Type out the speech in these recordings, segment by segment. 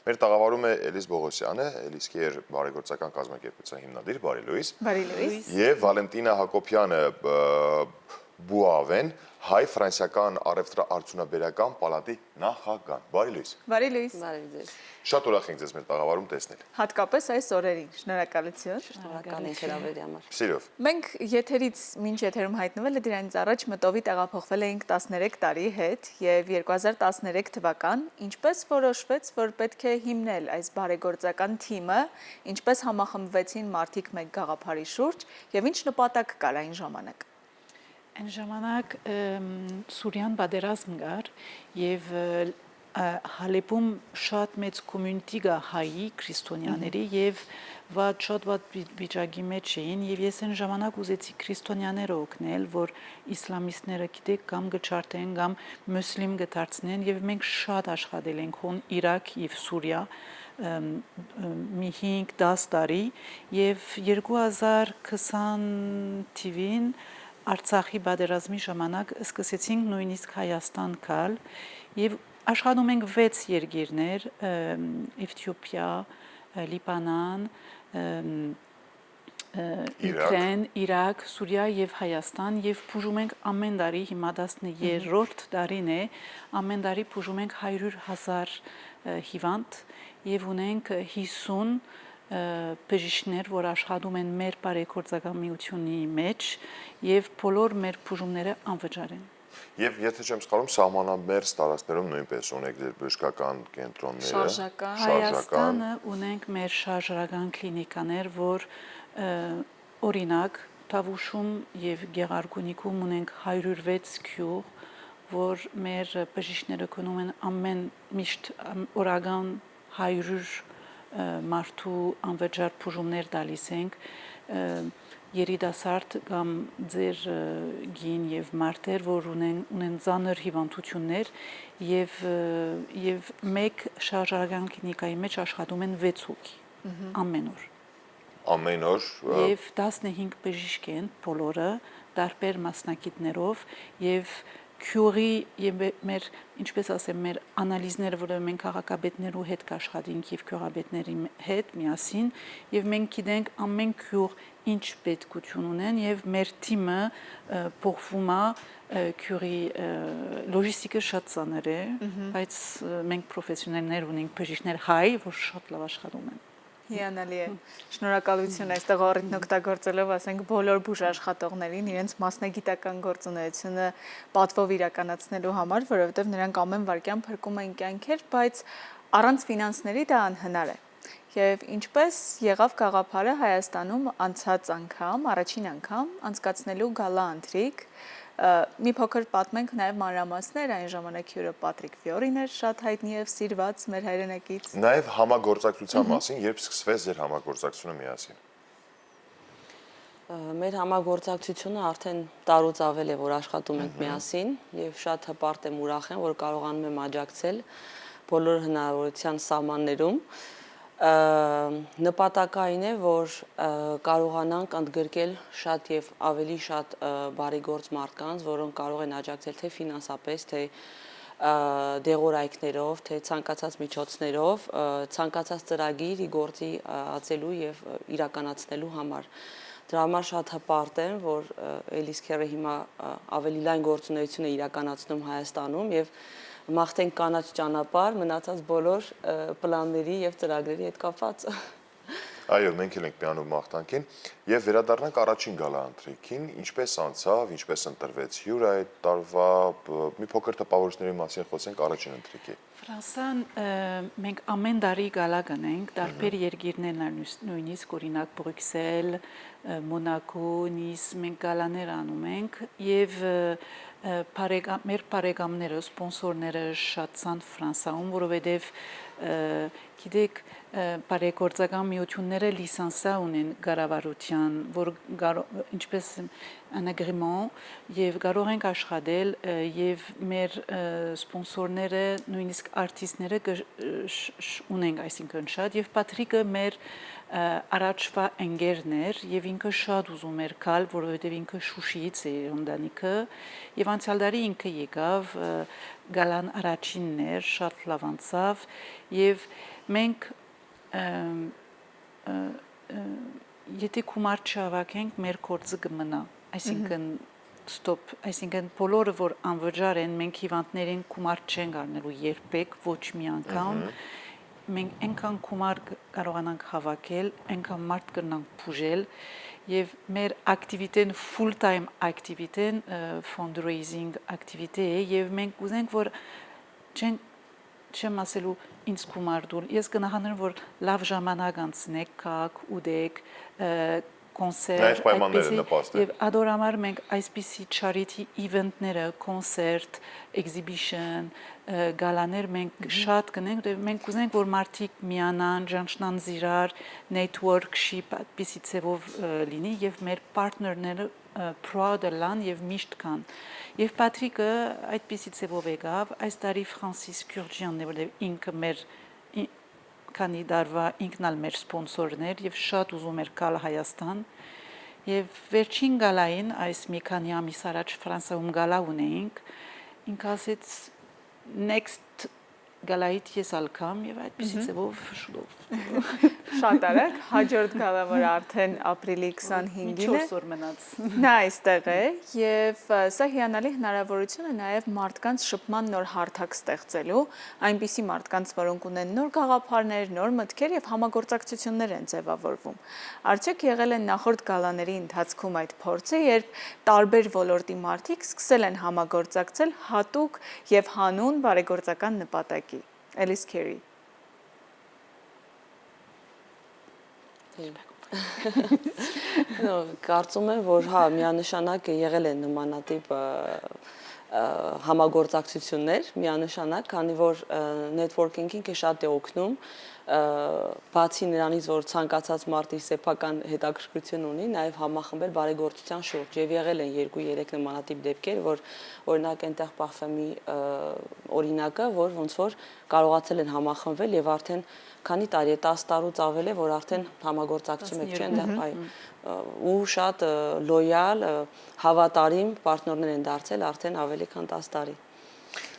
Մեր տաղավարում է Էլիս Բողոսյանը, Էլիսկեր բարեգործական կազմակերպության հիմնադիր, բարի լույս։ Բարի լույս։ Եվ Վալենտինա Հակոբյանը Բուավեն, հայ-ֆրանսիական առևտրաարդյունաբերական պալատի նախագահ։ Բարի լույս։ Բարի լույս։ Բարի ձեզ։ Շատ ուրախ ենք ձեզ մեր տաղավարում տեսնել։ Հատկապես այս օրերին, շնորհակալություն։ Շնորհակալ ենք հրավերի համար։ Սիրով։ Մենք եթերից մինչ եթերում հայտնվել է դրանից առաջ մտովի տեղափոխվել էինք 13 տարի հետ եւ 2013 թվական ինչպես որոշվեց, որ պետք է հիմնել այս բարեգործական թիմը, ինչպես համախմբվեցին մարդիկ մեկ գաղափարի շուրջ եւ ինչ նպատակ կար այն ժամանակ։ Այն ժամանակ Սուրյան պատերազմ կար եւ Հալեպում շատ մեծ կոմյունիտի կա հայի քրիստոնյաների եւ շատ վիճակի մեջ էին եւ ես այն ժամանակ ուզեցի քրիստոնյաները օգնել, որ իսլամիստները գիտեք կամ գճարտեն կամ մուսլիմ գդարձնեն եւ մենք շատ աշխատել ենք հոն Իրաք եւ Սուրիա մի 5-10 տարի եւ 2020 թվականին Արցախի պատերազմի ժամանակ սկսեցինք նույնիսկ Հայաստան գալ եւ աշխատում ենք 6 երկիրներ՝ Եթիոպիա, Լիբանան, Ուկրաին, Իրաք, Սուրիա եւ Հայաստան եւ բուժում ենք ամեն տարի, հիմա 13-րդ տարին է, ամեն տարի բուժում ենք 100,000 հիվանդ եւ ունենք 50 բժիշկներ, որ աշխատում են մեր բարեգործական միությունի մեջ եւ բոլոր մեր բուժումները անվճար են։ Եվ եթե չեմ սխալվում, սահմանամերձ տարածքներում նույնպես ունեք ձեր բժշկական կենտրոնները։ Հայաստանը ունենք մեր շարժական կլինիկաներ, որ օրինակ Թավուշում եւ Գեղարգունիքում ունենք 106 քյուղ, որ մեր բժիշկները կնում են ամեն միշտ օրական 100 մարդու անվճար բուժումներ տալիս ենք երիտասարդ կամ ձեր գին եւ մարդեր, որ ունեն ծանր հիվանդություններ եւ մեկ շարժական կլինիկայի մեջ աշխատում են 6 հոգի ամեն օր։ Ամեն օր Եվ 15 բժիշկ են բոլորը տարբեր մասնակիցներով եւ քյուրի եւ մեր ինչպես ասեմ մեր անալիզները, որը մենք քաղաքապետներու հետ կաշխատենք եւ քյուրաբետների հետ միասին եւ մենք գիտենք ամեն քյուր ինչ պետքություն ունեն եւ մեր թիմը փոխվում է քյուրի լոջիստիկը շատ ծանր է, բայց մենք պրոֆեսիոնալներ ունենք բժիշկներ հայ, որ շատ լավ աշխատում են։ Հիանալի է։ Շնորհակալություն այստեղ առիթն օգտագործելով, ասենք բոլոր բուժաշխատողներին իրենց մասնագիտական գործունեությունը պատվով իրականացնելու համար, որովհետև նրանք ամեն վայրկյան փրկում են կյանքեր, բայց առանց ֆինանսների դա անհնար է։ Եվ ինչպես եղավ գաղափարը Հայաստանում անցած անգամ, առաջին անգամ անցկացնելու գալա ընթրիք, մի փոքր պատմենք նաև մանրամասներ, այն ժամանակ հյուրը Պատրիկ Վյորին էր, շատ հայտնի եւ սիրված մեր հայրենակից։ Նաև համագործակցության մասին, երբ սկսվեց ձեր համագործակցությունը միասին։ Մեր համագործակցությունը արդեն տարուց ավել է, որ աշխատում ենք միասին եւ շատ հպարտ եմ, ուրախ եմ, որ կարողանում եմ աջակցել բոլոր հնարավորության սահմաններում։ Նպատակային է, որ կարողանանք ընդգրկել շատ եւ ավելի շատ բարեգործ մարդկանց, որոնք կարող են աջակցել թե ֆինանսապես, թե դեղորայքներով, թե ցանկացած միջոցներով, ցանկացած ծրագիր գործի ածելու եւ իրականացնելու համար։ Դրա համար շատ հպարտ եմ, որ Էլիսկերը հիմա ավելի լայն գործունեություն է իրականացնում Հայաստանում եւ մաղթենք կանաչ ճանապարհ մնացած բոլոր պլանների եւ ծրագրերի հետ կապված։ Այո, մենք էլ ենք միանում մաղթանքին եւ վերադառնանք առաջին գալա ընթրիքին, ինչպես անցավ, ինչպես ընտրվեց հյուրը այդ տարվա, մի փոքր տպավորությունների մասին խոսենք առաջին ընթրիքի։ Ֆրանսան մենք ամեն տարի գալա գնենք, տարբեր երկիրներն նույնիսկ օրինակ Բրյուսել, Մոնակո, Նիս, մենք գալաներ անում ենք եւ մեր բարեկամները, սպոնսորները շատ ցան Ֆրանսայում, որովհետեւ գիտեք բարեգործական միությունները լիսանսա ունեն կառավարության, որ ինչպես անգրեմент եւ կարող ենք աշխատել եւ մեր սպոնսորները նույնիսկ արտիստները ունենք, այսինքն շատ եւ Պատրիկը մեր առաջվա ընկերներ եւ ինքը շատ ուզում էր գալ, որովհետեւ ինքը Շուշիից է ընտանիքը եւ անցյալ տարի ինքը եկավ գալան առաջիններ շատ լավ անցավ եւ մենք եթե գումար չհավաքենք, մեր գործը կմնա, այսինքն stop, այսինքն բոլորը որ անվճար են, մենք հիվանդներին գումար չենք առնելու երբեք, ոչ մի անգամ։ Մենք այնքան գումար կարողանանք հավաքել, այնքան մարդ կրնանք բուժել եւ մեր activity-ն full time activity-ն fundraising activity է եւ մենք ուզենք որ չեմ ասելու ինձ գումար դուր ես կնահանեմ որ լավ ժամանակ անցնեք քաղաք ուդեք կոնցերտ եւ ադորամար մենք այսպիսի charity event-ները կոնցերտ exhibition գալաներ մենք շատ կնենք մենք ուզենք որ մարդիկ միանան ճանչնան զիրար network-ship այդպիսի ծևով լինի եւ մեր partner-ները proud լան եւ միշտ կան եւ Պատրիկը այդպիսի ծևով եկավ այս տարի Ֆրանսիս Քյուրջյանն է որ ինքը մեր քանի դարվա ինքնալ մեր սպոնսորներ եւ շատ ուզում էր գալ Հայաստան եւ վերջին գալային այս մի քանի ամիս առաջ Ֆրանսիայում գալա ունեինք ինքը ասեց next գալայիդ ես ալքամ եւ այդպիսի ծևով շուտով շատ արագ հաջորդ գալը որ արդեն ապրիլի 25-ին է 4 օր մնաց նա այստեղ է եւ սա հիանալի հնարավորություն է նաեւ մարդկանց շփման նոր հարթակ ստեղծելու այնպիսի մարդկանց որոնք ունեն նոր գաղափարներ նոր մտքեր եւ համագործակցություններ են ձևավորվում արդյոք եղել են նախորդ գալաների ընթացքում այդ փորձը երբ տարբեր ոլորտի մարդիկ սկսել են համագործակցել հատուկ եւ հանուն բարեգործական նպատակի Alice Carey Կարծում եմ, որ հա, միանշանակ եղել են նմանատիպ համագործակցություններ, միանշանակ, քանի որ networking-ին շատ է օգնում, բացի նրանից, որ ցանկացած մարդի սեփական հետաքրքրություն ունի, նաև համախմբել բարեգործության շուրջ եւ եղել են 2-3 նմանատիպ դեպքեր, որ օրինակ այնտեղ Parfum-ի օրինակը, որ ոնց որ կարողացել են համախմբվել եւ արդեն քանի տարի է 10 տարուց ավել է որ արդեն համագործակցություն եք չեն դա ու շատ լոյալ հավատարիմ պարտներներ են դարձել արդեն ավելի քան 10 տարի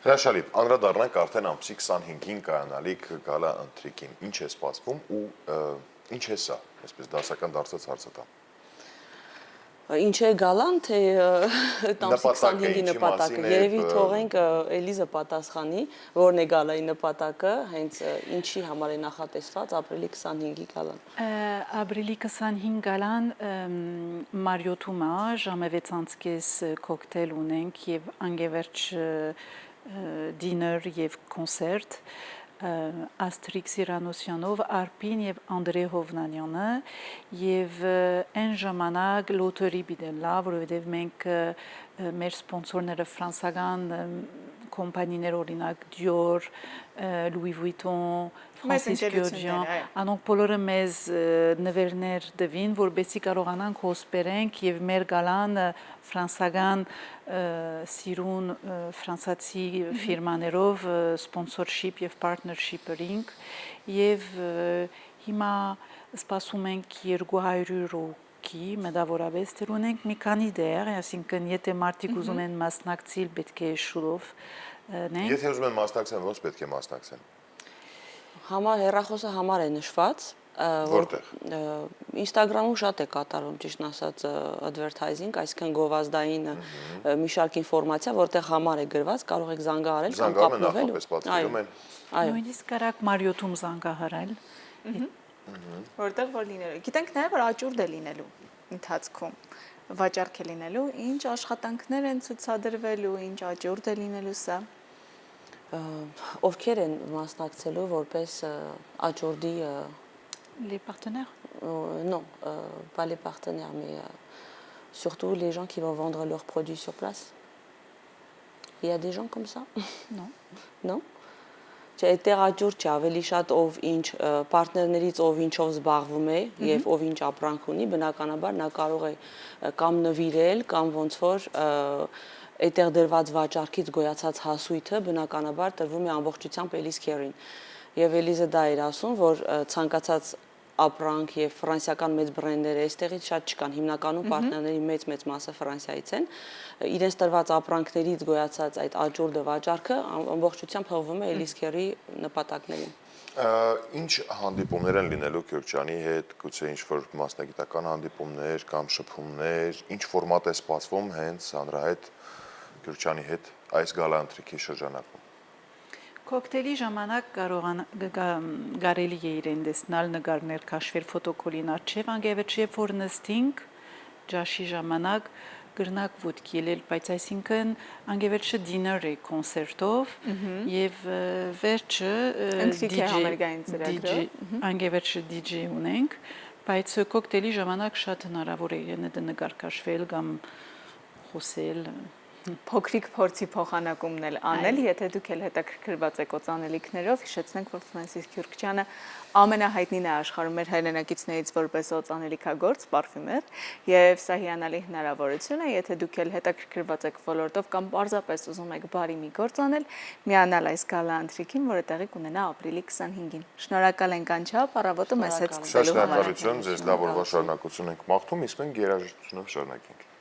Հրաշալի անդրադառնանք արդեն ամսի 25-ին կայանալիք գալա ընթրիքին ինչ է սպասվում ու ինչ է սա այսպես դասական դարձած հարցը տամ Ինչ է գալան թե ամսի 25-ի նպատակը երևի թողենք Էլիզը պատասխանի որն է գալայի նպատակը հենց ինչի համար է նախատեսված ապրիլի 25-ի գալան Ապրիլի 25 գալան Մարիոթում է ժամը 6:30 կոկտեյլ ունենք եւ անգևերջ դիներ եւ կոնցերտ Աստրիկ Սիրանոսյանով, Արպին եւ Անդրե Հովնանյանը եւ այն ժամանակ լոթերի բիդելա, որովհետեւ մենք մեր սպոնսորները ֆրանսական կոմպանիներ օրինակ Dior, Louis Vuitton, Francis Kurkdjian, անոնք բոլորը մեզ նվերներ դվին, որբեսի կարողանանք հոսպերենք եւ մեր գալան ֆրանսական սիրուն ֆրանսացի ֆիրմաներով սպոնսորշիփ եւ partnership-ըրինք եւ հիմա սպասում ենք 200 ռոքի մետավորապես դեր ունենք մի քանի դեր, այսինքն եթե մարդիկ ուզում են մասնակցել, պետք է շուտով նենք։ Եթե ուզում են մասնակցեն, ոնց պետք է մասնակցեն։ Համար հեռախոսը համար է նշված Որտեղ Instagram-ում շատ է կատարում ճիշտ ասած advertising, այսինքն գովազդային մի շարք ինֆորմացիա, որտեղ համար է գրված, կարող եք զանգահարել կամ կապնվել։ Այո, նույնիսկ կարակ Մարիոթում զանգահարել։ Որտեղ որ լինելու։ Գիտենք նաև որ աճուրդ է լինելու ընթացքում։ Վաճառք է լինելու, ինչ աշխատանքներ են ցուցադրվելու, ինչ աճուրդ է լինելու սա։ Ովքեր են մասնակցելու որպես աճուրդի Les partenaires Non, pas les partenaires, mais surtout les gens qui vont vendre leurs produits sur place. Il y a des gens comme ça? Non. Non? Այդտեղաջուր չէ, ավելի շատ ով ինչ պարտներներից ով ինչով զբաղվում է եւ ով ինչ ապրանք ունի, բնականաբար նա կարող է կամ նվիրել, կամ ոնց որ այդտեղ դրված վաճառքից գոյացած հասույթը բնականաբար տրվում է ամբողջությամբ Alice Carey-ին։ Եվ Էլիզը դա էր ասում, որ ցանկացած ապրանք եւ ֆրանսիական մեծ բրենդները այստեղից շատ չկան, հիմնականում պարտներների մեծ մասը Ֆրանսիայից են։ Իրենց տրված ապրանքներից գոյացած այդ աճուրդը վաճառքը ամբողջությամբ հղվում է Alice Carey նպատակներին։ Ինչ հանդիպումներ են լինելու Քյուրքչյանի հետ, գուցե ինչ-որ մասնագիտական հանդիպումներ կամ շփումներ, ինչ ֆորմատ է սպասվում հենց հանրահայտ Քյուրքչյանի հետ այս գալանտրիքի շրջանակում։ Կոկտեյլի ժամանակ կարելի է իրեն տեսնել նկարներ քաշվել ֆոտոկոլին արջև անգևերջև որ նստինք ջաշի ժամանակ գրնակ ոդկի ելել, բայց այսինքն անգևերջը դիներ է կոնցերտով եւ վերջը անգևերջը DJ ունենք, բայց կոկտեյլի ժամանակ շատ հնարավոր է նկար քաշվել կամ խոսել Փոքրիկ փորձի փոխանակումն էլ անել, եթե դուք էլ հետաքրքրված եք օծանելիքներով, հիշեցնենք, որ Ֆրանսիս Քյուրքչյանը ամենահայտնին է աշխարհում մեր հայրենակիցներից որպես օծանելիքագործ, պարֆյումեր, եւ սա հիանալի հնարավորություն է, եթե դուք էլ հետաքրքրված եք ոլորտով կամ պարզապես ուզում եք բարի մի գործ անել, միանալ այս գալա ընթրիքին, որը տեղի կունենա ապրիլի 25-ին։ Շնորհակալ ենք անչափ, առավոտը մեզ հետ սկսելու համար։ Շնորհակալություն, ձեզ լավ օրվա շարունակություն ենք մաղթում, իսկ մենք երաժշտությունով շարունակենք։